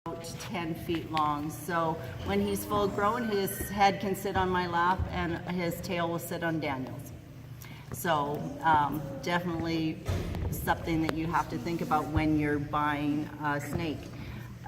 10 feet long. So when he's full grown, his head can sit on my lap and his tail will sit on Daniel's. So definitely something that you have to think about when you're buying a snake.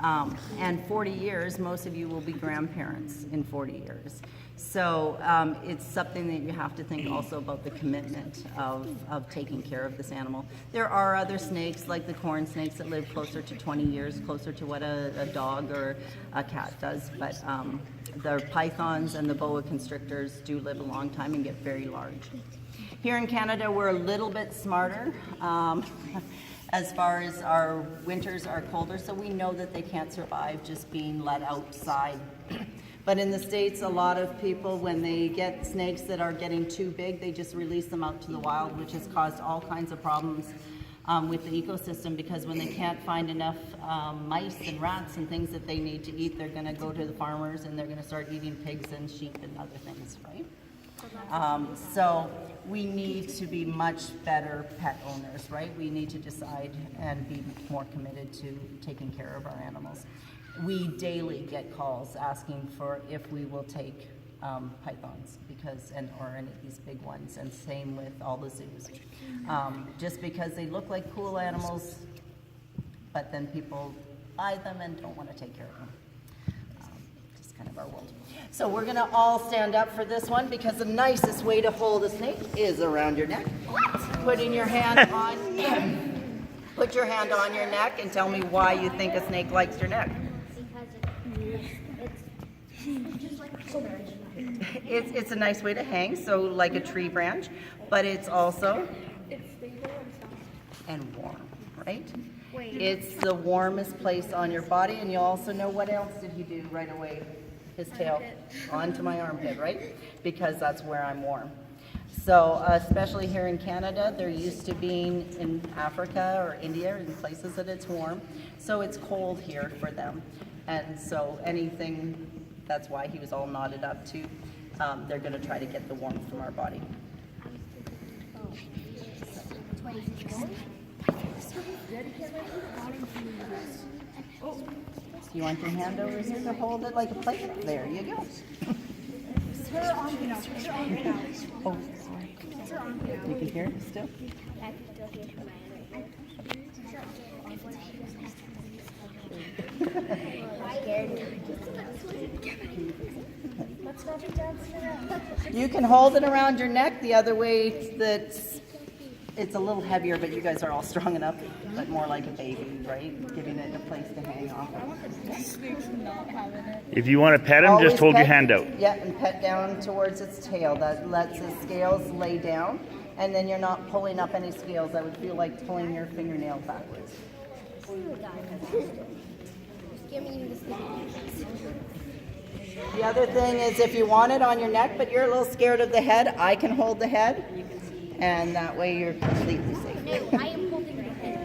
And 40 years, most of you will be grandparents in 40 years. So it's something that you have to think also about the commitment of taking care of this animal. There are other snakes like the corn snakes that live closer to 20 years, closer to what a dog or a cat does. But the pythons and the boa constrictors do live a long time and get very large. Here in Canada, we're a little bit smarter. As far as our winters are colder, so we know that they can't survive just being let outside. But in the States, a lot of people, when they get snakes that are getting too big, they just release them out to the wild, which has caused all kinds of problems with the ecosystem, because when they can't find enough mice and rats and things that they need to eat, they're gonna go to the farmers and they're gonna start eating pigs and sheep and other things, right? So we need to be much better pet owners, right? We need to decide and be more committed to taking care of our animals. We daily get calls asking for if we will take pythons or any of these big ones, and same with all the zoos. Just because they look like cool animals, but then people buy them and don't want to take care of them. Just kind of our world. So we're gonna all stand up for this one, because the nicest way to hold a snake is around your neck. Putting your hand on, put your hand on your neck and tell me why you think a snake likes your neck. It's a nice way to hang, so like a tree branch, but it's also and warm, right? It's the warmest place on your body, and you also know what else did he do right away? His tail onto my armpit, right? Because that's where I'm warm. So especially here in Canada, they're used to being in Africa or India, in places that it's warm. So it's cold here for them. And so anything, that's why he was all knotted up too. They're gonna try to get the warmth from our body. Do you want your hand over here to hold it like a plate? There you go. Oh, sorry. You can hear it still? You can hold it around your neck. The other way it's a little heavier, but you guys are all strong enough, but more like a baby, right? Giving it a place to hang off. If you want to pet him, just hold your hand out. Yeah, and pet down towards its tail. That lets the scales lay down, and then you're not pulling up any scales. That would feel like pulling your fingernail backwards. The other thing is, if you want it on your neck, but you're a little scared of the head, I can hold the head, and that way you're completely safe. No, I am holding the head.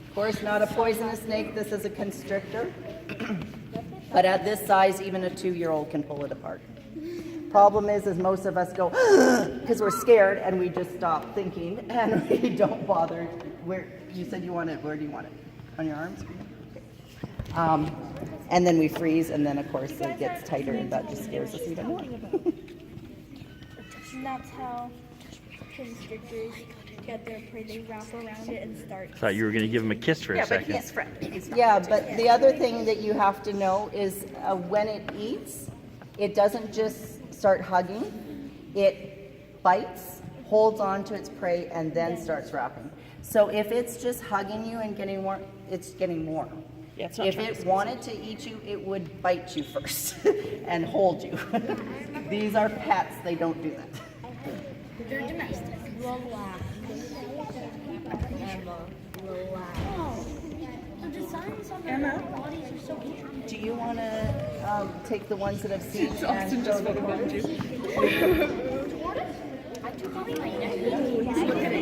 Of course, not a poisonous snake. This is a constrictor. But at this size, even a 2-year-old can pull it apart. Problem is most of us go, because we're scared, and we just stop thinking, and we don't bother. Where you said you want it, where do you want it? On your arms? Okay. And then we freeze, and then of course it gets tighter, and that just scares us even more. And that's how constrictors get their prey. They wrap around it and start. I thought you were going to give him a kiss for a second. But he's friendly. Yeah, but the other thing that you have to know is when it eats, it doesn't just start hugging. It bites, holds on to its prey, and then starts wrapping. So if it's just hugging you and getting warm, it's getting warm. Yeah, if it wanted to eat you, it would bite you first and hold you. These are pets, they don't do that. They're domestic. Relax. The designs on their bodies are so cute. Do you want to take the ones that have seeds and Austin just photographed you. I took off my neck.